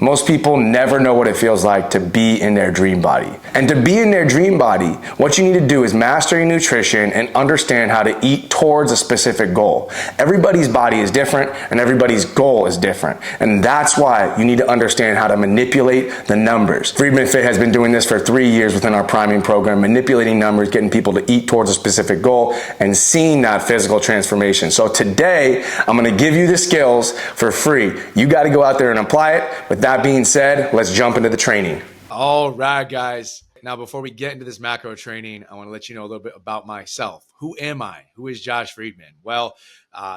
Most people never know what it feels like to be in their dream body. And to be in their dream body, what you need to do is master your nutrition and understand how to eat towards a specific goal. Everybody's body is different and everybody's goal is different. And that's why you need to understand how to manipulate the numbers. Freedman Fit has been doing this for 3 years within our priming program, manipulating numbers, getting people to eat towards a specific goal and seeing that physical transformation. So today, I'm gonna give you the skills for free. You gotta go out there and apply it. With that being said, let's jump into the training. All right, guys. Now, before we get into this macro training, I want to let you know a little bit about myself. Who am I? Who is Josh Freedman? Well,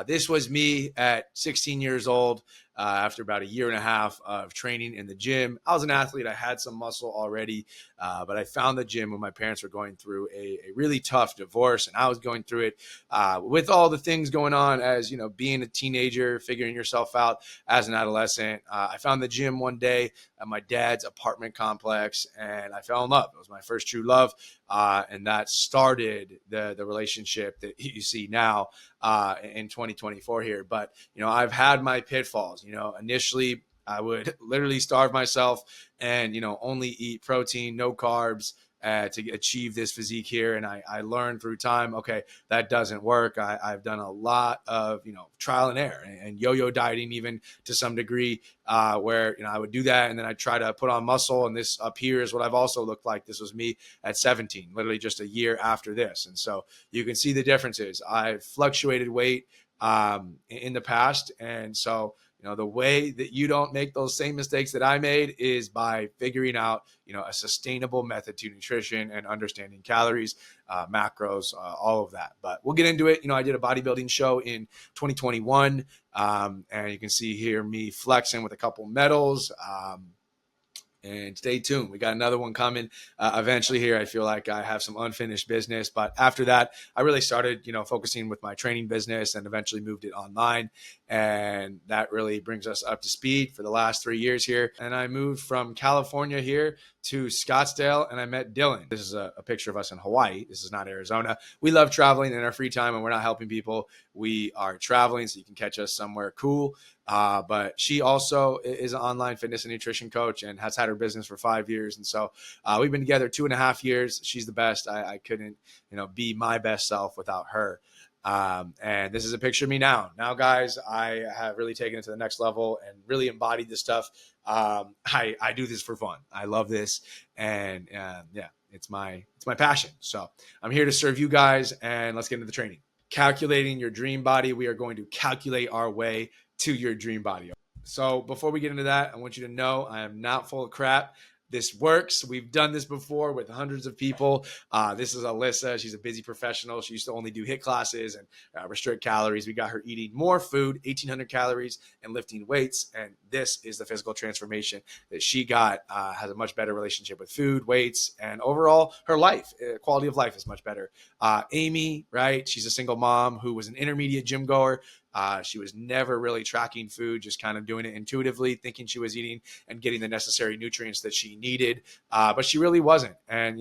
this was me at 16 years old. After about a year and a half of training in the gym. I was an athlete. I had some muscle already, but I found the gym when my parents were going through a really tough divorce, and I was going through it with all the things going on as, being a teenager, figuring yourself out as an adolescent. I found the gym one day at my dad's apartment complex, and I fell in love. It was my first true love, and that started the relationship that you see now in 2024 here. But, I've had my pitfalls. Initially I would literally starve myself and, only eat protein, no carbs, to achieve this physique here. And I learned through time, okay, that doesn't work. I've done a lot of, trial and error and yo-yo dieting, even to some degree, where, I would do that. And then I try to put on muscle. And this up here is what I've also looked like. This was me at 17, literally just a year after this. And so you can see the differences. I've fluctuated weight in the past. And so, the way that you don't make those same mistakes that I made is by figuring out, a sustainable method to nutrition and understanding calories, macros, all of that. But we'll get into it. I did a bodybuilding show in 2021, and you can see here me flexing with a couple medals. And stay tuned. We got another one coming eventually here. I feel like I have some unfinished business. But after that, I really started, focusing with my training business and eventually moved it online. And that really brings us up to speed for the last 3 years here. And I moved from California here to Scottsdale, and I met Dylan. This is a picture of us in Hawaii. This is not Arizona. We love traveling in our free time, and we're not helping people. We are traveling, so you can catch us somewhere cool. But she also is an online fitness and nutrition coach and has had her business for 5 years. And so we've been together 2.5 years. She's the best. I couldn't, be my best self without her. And this is a picture of me now. Now, guys, I have really taken it to the next level and really embodied this stuff. I do this for fun. I love this. And yeah, it's my passion. So I'm here to serve you guys, and let's get into the training. Calculating your dream body. We are going to calculate our way to your dream body. So before we get into that, I want you to know I am not full of crap. This works. We've done this before with hundreds of people. This is Alyssa. She's a busy professional. She used to only do HIIT classes and restrict calories. We got her eating more food, 1,800 calories, and lifting weights. And this is the physical transformation that she got. Has a much better relationship with food, weights, and overall her life. Quality of life is much better. Amy, right? She's a single mom who was an intermediate gym goer. She was never really tracking food, just kind of doing it intuitively, thinking she was eating and getting the necessary nutrients that she needed. But she really wasn't. And,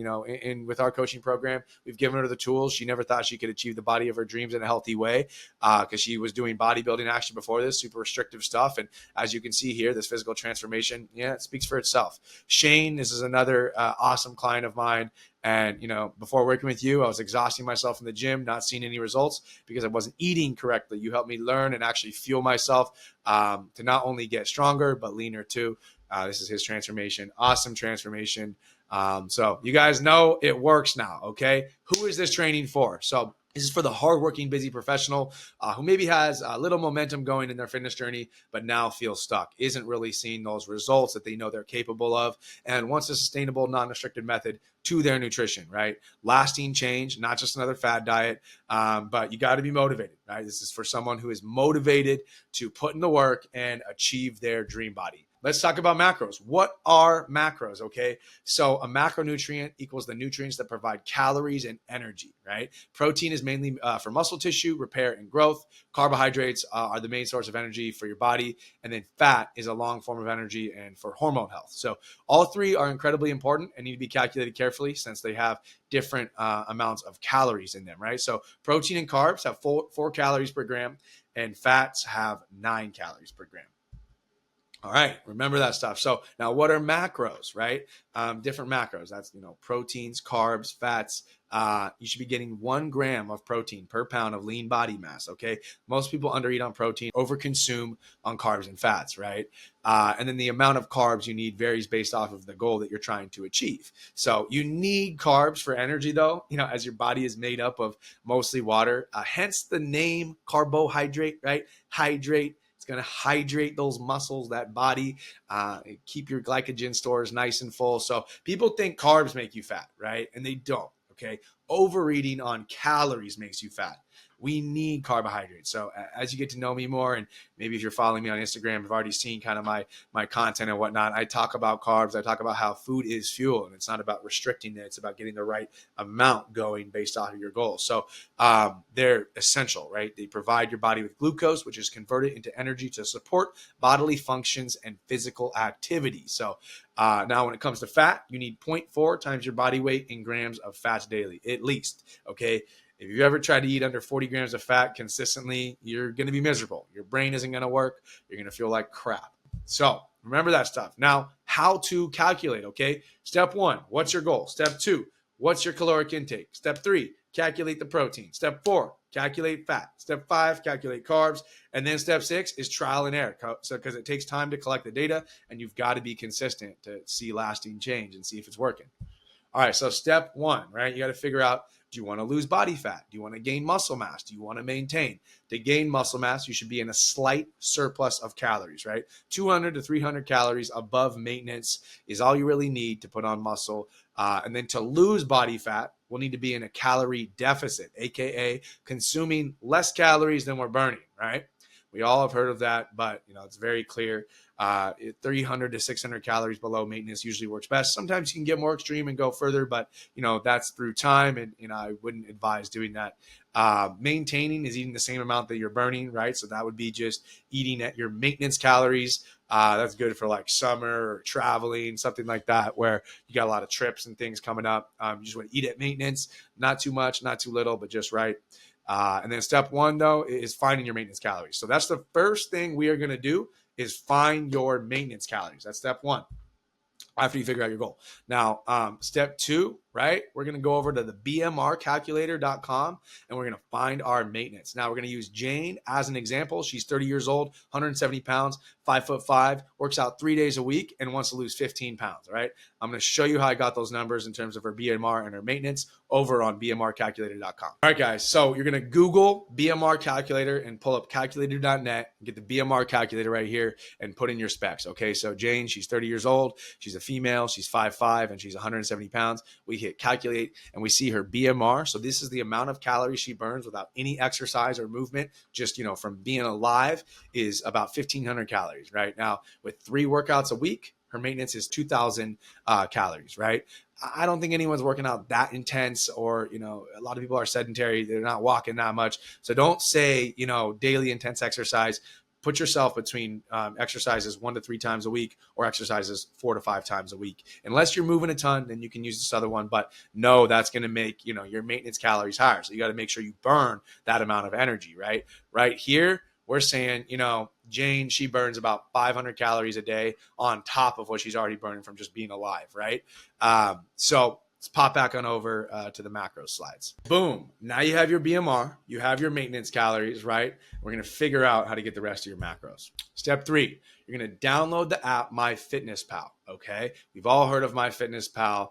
with our coaching program, we've given her the tools. She never thought she could achieve the body of her dreams in a healthy way because she was doing bodybuilding action before this, super restrictive stuff. And as you can see here, this physical transformation, it speaks for itself. Shane, this is another awesome client of mine. And, before working with you, I was exhausting myself in the gym, not seeing any results because I wasn't eating correctly. You helped me learn and actually fuel myself to not only get stronger, but leaner too. This is his transformation. Awesome transformation. So you guys know it works now. Okay. Who is this training for? So this is for the hardworking, busy professional who maybe has a little momentum going in their fitness journey, but now feels stuck, isn't really seeing those results that they know they're capable of, and wants a sustainable, non-restricted method to their nutrition, right? Lasting change, not just another fad diet, but you got to be motivated, right? This is for someone who is motivated to put in the work and achieve their dream body. Let's talk about macros. What are macros? Okay. So a macronutrient equals the nutrients that provide calories and energy, right? Protein is mainly for muscle tissue, repair, and growth. Carbohydrates are the main source of energy for your body. And then fat is a long form of energy and for hormone health. So all three are incredibly important and need to be calculated carefully since they have different amounts of calories in them, right? So protein and carbs have 4 calories per gram and fats have 9 calories per gram. All right, remember that stuff. So now, what are macros, right? Different macros. That's proteins, carbs, fats. You should be getting 1 gram of protein per pound of lean body mass. Okay, most people undereat on protein, overconsume on carbs and fats, right? And then the amount of carbs you need varies based off of the goal that you're trying to achieve. So you need carbs for energy, though. As your body is made up of mostly water, hence the name carbohydrate, right? Hydrate. Going to hydrate those muscles, that body, keep your glycogen stores nice and full. So people think carbs make you fat, right? And they don't, okay? Overeating on calories makes you fat. We need carbohydrates. So as you get to know me more, and maybe if you're following me on Instagram, you've already seen kind of my content and whatnot. I talk about carbs. I talk about how food is fuel, and it's not about restricting it. It's about getting the right amount going based off of your goals. So they're essential, right? They provide your body with glucose, which is converted into energy to support bodily functions and physical activity. So now when it comes to fat, you need 0.4 times your body weight in grams of fats daily, at least, okay? If you ever try to eat under 40 grams of fat consistently, you're going to be miserable. Your brain isn't going to work. You're going to feel like crap. So remember that stuff. Now, how to calculate, okay? Step 1, what's your goal? Step 2, what's your caloric intake? Step 3, calculate the protein. Step 4, calculate fat. Step 5, calculate carbs. And then step 6 is trial and error. So because it takes time to collect the data, and you've got to be consistent to see lasting change and see if it's working. All right, so step 1, right? You got to figure out, do you want to lose body fat? Do you want to gain muscle mass? Do you want to maintain? To gain muscle mass, you should be in a slight surplus of calories, right? 200 to 300 calories above maintenance is all you really need to put on muscle. And then to lose body fat, we'll need to be in a calorie deficit, AKA consuming less calories than we're burning, right? We all have heard of that, but it's very clear. 300 to 600 calories below maintenance usually works best. Sometimes you can get more extreme and go further, but that's through time, and I wouldn't advise doing that. Maintaining is eating the same amount that you're burning, right? So that would be just eating at your maintenance calories. That's good for like summer or traveling, something like that, where you got a lot of trips and things coming up. You just want to eat at maintenance, not too much, not too little, but just right. And then step 1, though, is finding your maintenance calories. So that's the first thing we are going to do, is find your maintenance calories. That's step 1 after you figure out your goal. Now, step 2, right? We're going to go over to the bmrcalculator.com and we're going to find our maintenance. Now, we're going to use Jane as an example. She's 30 years old, 170 pounds, 5'5", works out 3 days a week, and wants to lose 15 pounds, all right? I'm going to show you how I got those numbers in terms of her BMR and her maintenance over on bmrcalculator.com. All right, guys, so you're going to Google BMR calculator and pull up calculator.net, get the BMR calculator right here and put in your specs, okay? So Jane, she's 30 years old, she's a female, she's 5'5", and she's 170 pounds. We hit calculate and we see her BMR. So this is the amount of calories she burns without any exercise or movement, just, from being alive, is about 1,500 calories, right? Now, with 3 workouts a week, her maintenance is 2,000 calories, right? I don't think anyone's working out that intense, or, a lot of people are sedentary. They're not walking that much. So don't say, daily intense exercise. Put yourself between exercises 1 to 3 times a week, or exercises 4 to 5 times a week. Unless you're moving a ton, then you can use this other one. But no, that's going to make, your maintenance calories higher. So you got to make sure you burn that amount of energy, right? Right here, we're saying, Jane, she burns about 500 calories a day on top of what she's already burning from just being alive, right? So let's pop back on over to the macro slides. Boom. Now you have your BMR, you have your maintenance calories, right? We're going to figure out how to get the rest of your macros. Step 3, you're going to download the app MyFitnessPal, okay? We've all heard of MyFitnessPal.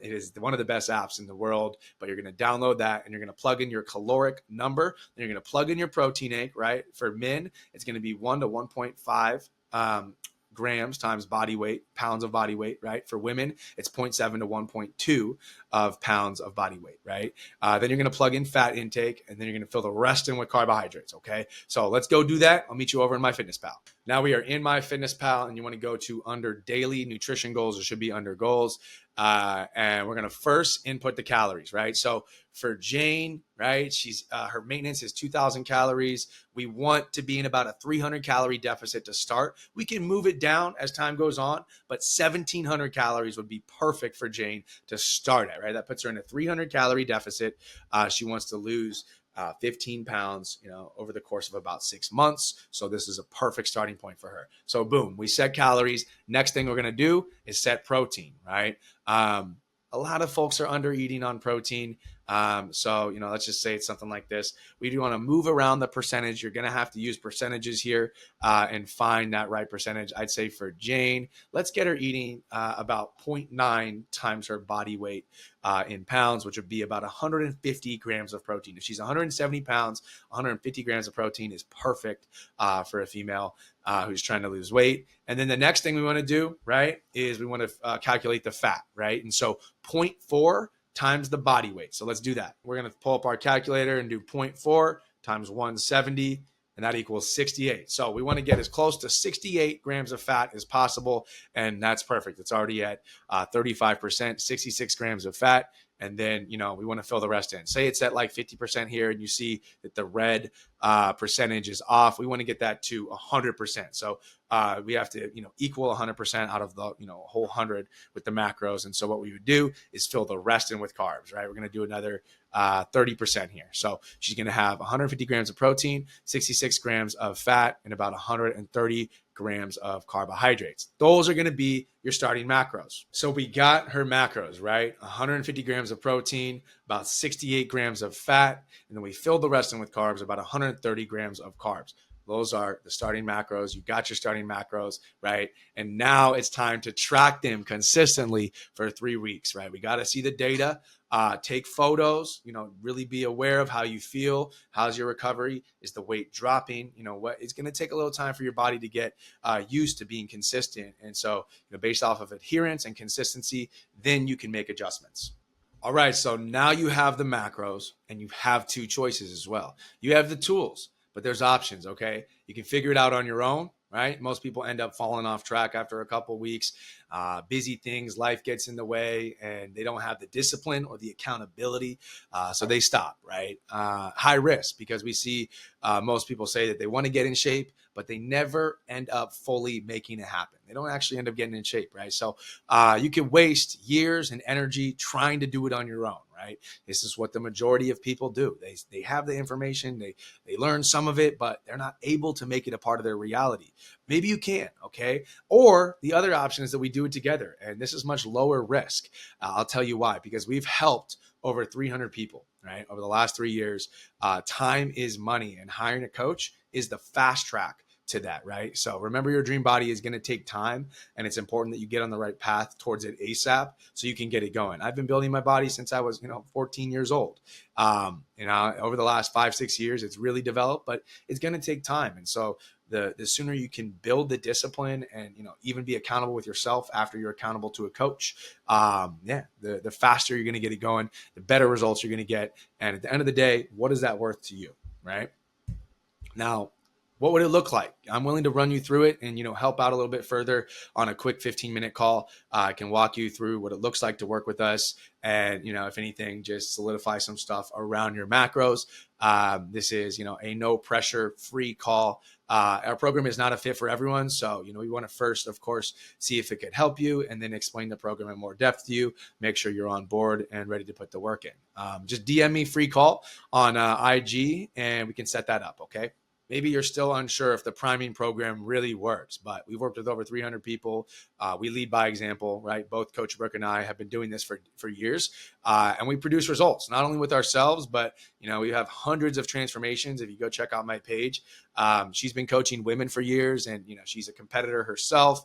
It is one of the best apps in the world, but you're going to download that and you're going to plug in your caloric number. Then you're going to plug in your protein intake, right? For men, it's going to be 1 to 1.5 grams times body weight, pounds of body weight, right? For women, it's 0.7 to 1.2 of pounds of body weight, right? Then you're going to plug in fat intake, and then you're going to fill the rest in with carbohydrates, okay? So let's go do that. I'll meet you over in MyFitnessPal. Now we are in MyFitnessPal, and you want to go to under daily nutrition goals. It should be under goals. And we're going to first input the calories, right? So for Jane, right, she's her maintenance is 2,000 calories. We want to be in about a 300 calorie deficit to start. We can move it down as time goes on, but 1,700 calories would be perfect for Jane to start at, right? That puts her in a 300 calorie deficit. She wants to lose 15 pounds, over the course of about 6 months. So this is a perfect starting point for her. So boom, we set calories. Next thing we're going to do is set protein, right? A lot of folks are under eating on protein. So, let's just say it's something like this. We do want to move around the percentage. You're going to have to use percentages here and find that right percentage. I'd say for Jane, let's get her eating about 0.9 times her body weight in pounds, which would be about 150 grams of protein. If she's 170 pounds, 150 grams of protein is perfect for a female who's trying to lose weight. And then the next thing we want to do, right, is we want to calculate the fat, right? And so 0.4 times the body weight. So let's do that. We're going to pull up our calculator and do 0.4 times 170, and that equals 68. So we want to get as close to 68 grams of fat as possible, and that's perfect. It's already at 35%, 66 grams of fat. And then, we want to fill the rest in. Say it's at like 50% here, and you see that the red percentage is off. We want to get that to 100%. So we have to, equal 100% out of the, whole 100 with the macros. And so what we would do is fill the rest in with carbs, right? We're going to do another 30% here. So she's going to have 150 grams of protein, 66 grams of fat, and about 130 grams of carbohydrates. Those are going to be your starting macros. So we got her macros, right? 150 grams of protein, about 68 grams of fat, and then we filled the rest in with carbs, about 130 grams of carbs. Those are the starting macros. You got your starting macros, right? And now it's time to track them consistently for 3 weeks, right? We got to see the data, take photos, really be aware of how you feel. How's your recovery? Is the weight dropping? It's going to take a little time for your body to get used to being consistent. And so, based off of adherence and consistency, then you can make adjustments. All right. So now you have the macros and you have 2 choices as well. You have the tools, but there's options, okay? You can figure it out on your own, right? Most people end up falling off track after a couple of weeks. Busy things, life gets in the way, and they don't have the discipline or the accountability, so they stop, right? High risk, because we see most people say that they want to get in shape, but they never end up fully making it happen. They don't actually end up getting in shape, right? So you can waste years and energy trying to do it on your own, right? This is what the majority of people do. They have the information, they learn some of it, but they're not able to make it a part of their reality. Maybe you can, okay? Or the other option is that we do it together, and this is much lower risk. I'll tell you why, because we've helped over 300 people, right? Over the last 3 years. Time is money, and hiring a coach is the fast track to that, right? So remember, your dream body is going to take time, and it's important that you get on the right path towards it ASAP so you can get it going. I've been building my body since I was, 14 years old. Over the last 5-6 years, it's really developed, but it's going to take time. And so the sooner you can build the discipline and, even be accountable with yourself after you're accountable to a coach, the faster you're going to get it going, the better results you're going to get. And at the end of the day, what is that worth to you, right? Now, what would it look like? I'm willing to run you through it and, help out a little bit further on a quick 15-minute call. I can walk you through what it looks like to work with us. And, if anything, just solidify some stuff around your macros. This is, a no pressure free call. Our program is not a fit for everyone. So, we want to first, of course, see if it could help you and then explain the program in more depth to you. Make sure you're on board and ready to put the work in. Just DM me free call on IG and we can set that up. Okay. Maybe you're still unsure if the priming program really works, but we've worked with over 300 people. We lead by example, right? Both Coach Brooke and I have been doing this for years, and we produce results, not only with ourselves, but, we have hundreds of transformations. If you go check out my page, she's been coaching women for years, and, she's a competitor herself,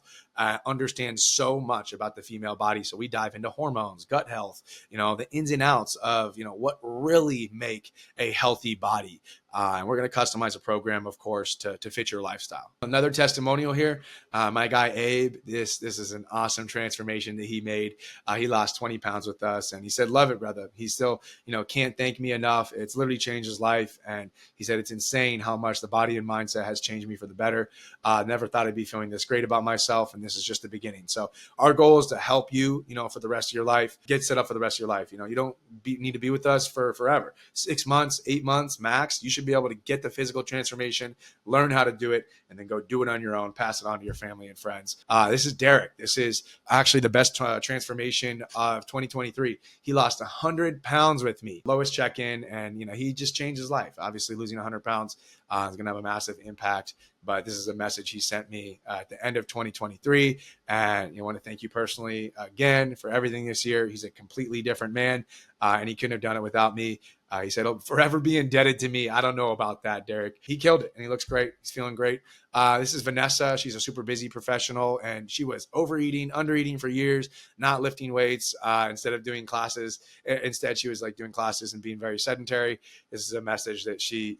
understands so much about the female body. So we dive into hormones, gut health, the ins and outs of, what really make a healthy body. And we're going to customize a program, of course, to fit your lifestyle. Another testimonial here, my guy Abe, this is an awesome transformation that he made. He lost 20 pounds with us, and he said, love it, brother. He still, can't thank me enough. It's literally changed his life. And he said, it's insane how much the body and mindset has changed me for the better. Never thought I'd be feeling this great about myself, and this is just the beginning. So our goal is to help you, for the rest of your life, get set up for the rest of your life. You don't need to be with us for forever. 6 months, 8 months max. You should be able to get the physical transformation, learn how to do it, and then go do it on your own, pass it on to your family and friends. This is Derek. This is actually the best transformation of 2023. He lost 100 pounds with me, lowest check-in, and he just changed his life. Obviously, losing 100 pounds is going to have a massive impact, but this is a message he sent me at the end of 2023, and I want to thank you personally again for everything this year. He's a completely different man, and he couldn't have done it without me. He said, "He'll forever be indebted to me." I don't know about that, Derek. He killed it, and he looks great. He's feeling great. This is Vanessa. She's a super busy professional, and she was overeating, undereating for years, not lifting weights instead of doing classes. Instead, she was like doing classes and being very sedentary. This is a message that she,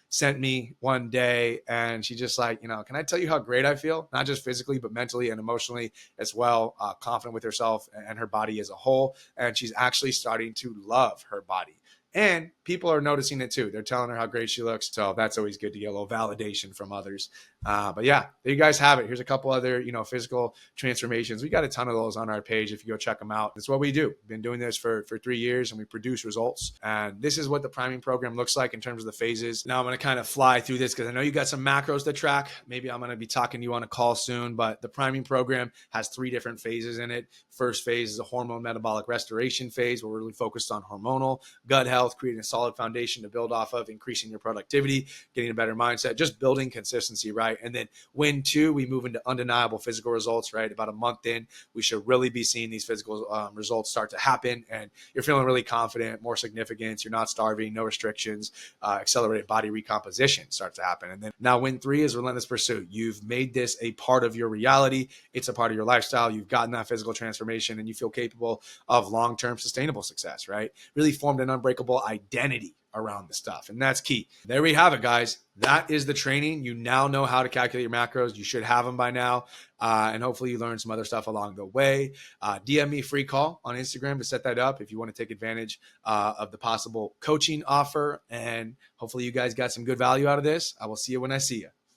sent me one day, and she just like, can I tell you how great I feel? Not just physically, but mentally and emotionally as well, confident with herself and her body as a whole. And she's actually starting to love her body. And people are noticing it too. They're telling her how great she looks. So that's always good to get a little validation from others. But yeah, there you guys have it. Here's a couple other, physical transformations. We got a ton of those on our page if you go check them out. That's what we do. We've been doing this for 3 years, and we produce results. And this is what the priming program looks like in terms of the phases. Now I'm going to kind of fly through this because I know you got some macros to track. Maybe I'm going to be talking to you on a call soon, but the priming program has 3 different phases in it. First phase is a hormone metabolic restoration phase, where we're really focused on hormonal, gut health, creating a solid foundation to build off of, increasing your productivity, getting a better mindset, just building consistency, right? And then win 2, we move into undeniable physical results, right? About a month in, we should really be seeing these physical results start to happen, and you're feeling really confident, more significance, you're not starving, no restrictions, accelerated body recomposition starts to happen. And then now win 3 is relentless pursuit. You've made this a part of your reality. It's a part of your lifestyle. You've gotten that physical transformation, and you feel capable of long-term sustainable success, right? Really formed an unbreakable identity around the stuff. And that's key. There we have it, guys. That is the training. You now know how to calculate your macros. You should have them by now. And hopefully you learn some other stuff along the way. DM me free call on Instagram to set that up if you want to take advantage of the possible coaching offer. And hopefully you guys got some good value out of this. I will see you when I see you.